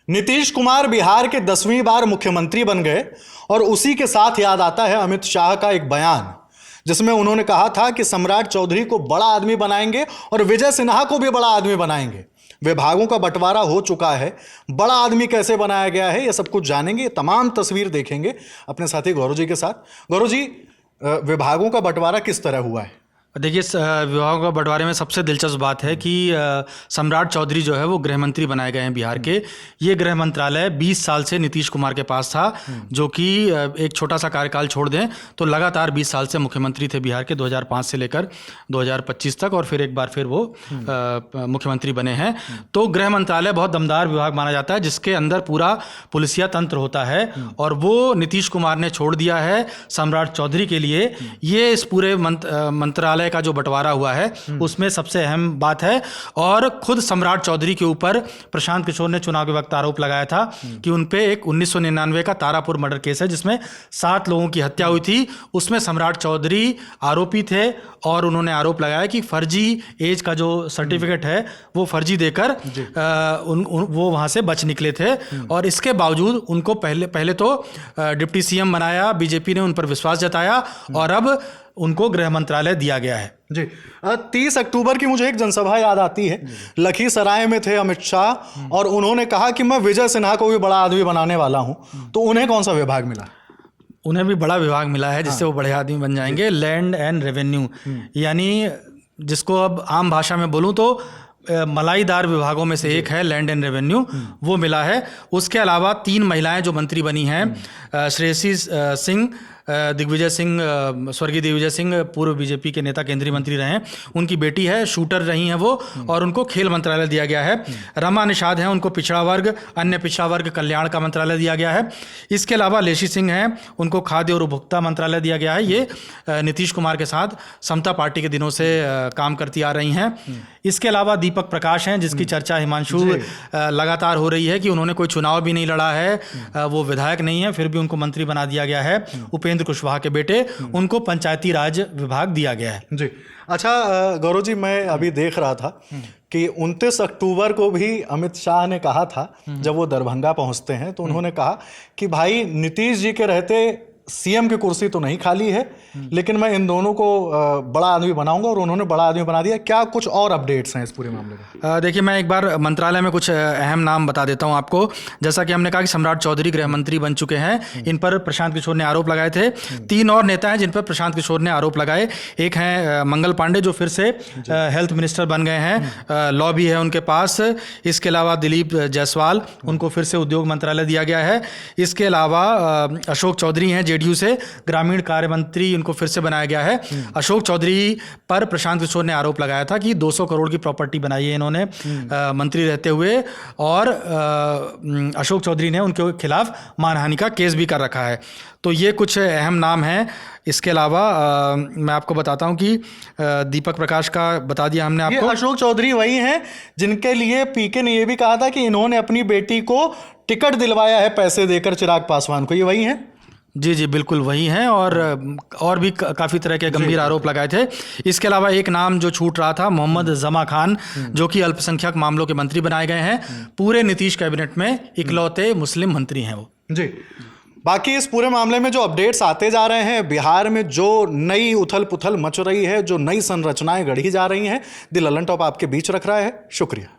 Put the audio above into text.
नीतीश कुमार बिहार के 10वीं बार मुख्यमंत्री बन गए और उसी के साथ याद आता है अमित शाह का एक बयान, जिसमें उन्होंने कहा था कि सम्राट चौधरी को बड़ा आदमी बनाएंगे और विजय सिन्हा को भी बड़ा आदमी बनाएंगे। विभागों का बंटवारा हो चुका है, बड़ा आदमी कैसे बनाया गया है, यह सब कुछ जानेंगे। तमाम तस्वीर देखेंगे अपने साथी गौरव जी के साथ। गौरव जी, विभागों का बंटवारा किस तरह हुआ है? देखिए, विभागों का बंटवारे में सबसे दिलचस्प बात है कि सम्राट चौधरी जो है वो गृह मंत्री बनाए गए हैं बिहार के। ये गृह मंत्रालय 20 साल से नीतीश कुमार के पास था, जो कि एक छोटा सा कार्यकाल छोड़ दें तो लगातार 20 साल से मुख्यमंत्री थे बिहार के, 2005 से लेकर 2025 तक, और फिर एक बार फिर वो मुख्यमंत्री बने हैं। तो गृह मंत्रालय बहुत दमदार विभाग माना जाता है, जिसके अंदर पूरा पुलिसिया तंत्र होता है, और वो नीतीश कुमार ने छोड़ दिया है सम्राट चौधरी के लिए। ये इस पूरे मंत्रालय का जो बंटवारा हुआ है उसमें सबसे अहम बात है। और खुद सम्राट चौधरी के ऊपर प्रशांत किशोर ने चुनाव के वक्त आरोप लगाया था कि उनपे एक 1999 का तारापुर मर्डर केस है, जिसमें 7 लोगों की हत्या हुई थी। उसमें सम्राट चौधरी आरोपी थे और उन्होंने आरोप लगाया कि फर्जी एज का जो सर्टिफिकेट है वो फर्जी देकर वो वहां से बच निकले थे। और इसके बावजूद उनको पहले तो डिप्टी सीएम बनाया, बीजेपी ने उन पर विश्वास जताया, और अब उनको गृह मंत्रालय दिया गया है। जी, 30 अक्टूबर की मुझे एक जनसभा याद आती है। लखीसराय में थे अमित शाह और उन्होंने कहा कि मैं विजय सिन्हा को भी बड़ा आदमी बनाने वाला हूं। तो उन्हें कौन सा विभाग मिला? उन्हें भी बड़ा विभाग मिला है, जिससे वो बड़े आदमी बन जाएंगे। लैंड एंड रेवेन्यू, यानी जिसको अब आम भाषा में बोलूं तो मलाईदार विभागों में से एक है लैंड एंड रेवेन्यू, वो मिला है। उसके अलावा 3 महिलाएं जो मंत्री बनी हैं, श्रेयसी सिंह, दिग्विजय सिंह, स्वर्गीय दिग्विजय सिंह पूर्व बीजेपी के नेता, केंद्रीय मंत्री रहे हैं, उनकी बेटी है, शूटर रही हैं वो, और उनको खेल मंत्रालय दिया गया है। रमा निषाद हैं, उनको पिछड़ा वर्ग, अन्य पिछड़ा वर्ग कल्याण का मंत्रालय दिया गया है। इसके अलावा लेशी सिंह हैं, उनको खाद्य और उपभोक्ता मंत्रालय दिया गया है। ये नीतीश कुमार के साथ समता पार्टी के दिनों से काम करती आ रही हैं। इसके अलावा दीपक प्रकाश हैं, जिसकी चर्चा हिमांशु लगातार हो रही है कि उन्होंने कोई चुनाव भी नहीं लड़ा है, वो विधायक नहीं है, फिर भी उनको मंत्री बना दिया गया है। उपेंद्र कुशवाहा के बेटे, उनको पंचायती राज विभाग दिया गया है। जी, अच्छा गौरव जी, मैं अभी देख रहा था कि 29 अक्टूबर को भी अमित शाह ने कहा था, जब वो दरभंगा पहुंचते हैं तो उन्होंने कहा कि भाई नीतीश जी के रहते सीएम की कुर्सी तो नहीं खाली है, लेकिन मैं इन दोनों को बड़ा आदमी बनाऊंगा, और उन्होंने बड़ा आदमी बना दिया। क्या कुछ और अपडेट्स हैं इस पूरे मामले में? देखिए, मैं एक बार मंत्रालय में कुछ अहम नाम बता देता हूं आपको। जैसा कि हमने कहा कि सम्राट चौधरी गृह मंत्री बन चुके हैं, इन पर प्रशांत किशोर ने आरोप लगाए थे। 3 और नेता हैं जिन पर प्रशांत किशोर ने आरोप लगाए। एक हैं मंगल पांडे, जो फिर से हेल्थ मिनिस्टर बन गए हैं, लॉ भी है उनके पास। इसके अलावा दिलीप जायसवाल, उनको फिर से उद्योग मंत्रालय दिया गया है। इसके अलावा अशोक चौधरी हैं जेडीयू से, ग्रामीण कार्य मंत्री, उनको फिर से बनाया गया है। अशोक चौधरी पर प्रशांत किशोर ने आरोप लगाया था कि 200 करोड़ की प्रॉपर्टी बनाई है इन्होंने मंत्री रहते हुए, और अशोक चौधरी ने उनके खिलाफ मानहानि का केस भी कर रखा है। तो ये कुछ अहम नाम हैं। इसके अलावा मैं आपको बताता हूं कि दीपक प्रकाश का बता दिया हमने आपको। अशोक चौधरी वही हैं जिनके लिए पीके ने यह भी कहा था कि इन्होंने अपनी बेटी को टिकट दिलवाया है पैसे देकर चिराग पासवान को, ये वही हैं? जी जी, बिल्कुल वही हैं, और भी काफ़ी तरह के गंभीर आरोप लगाए थे। इसके अलावा एक नाम जो छूट रहा था, मोहम्मद जमा खान, जो कि अल्पसंख्यक मामलों के मंत्री बनाए गए हैं। पूरे नीतीश कैबिनेट में इकलौते मुस्लिम मंत्री हैं वो। जी, बाकी इस पूरे मामले में जो अपडेट्स आते जा रहे हैं, बिहार में जो नई उथल पुथल मच रही है, जो नई संरचनाएं गढ़ी जा रही हैं, द ललन टॉप आपके बीच रख रहा है। शुक्रिया।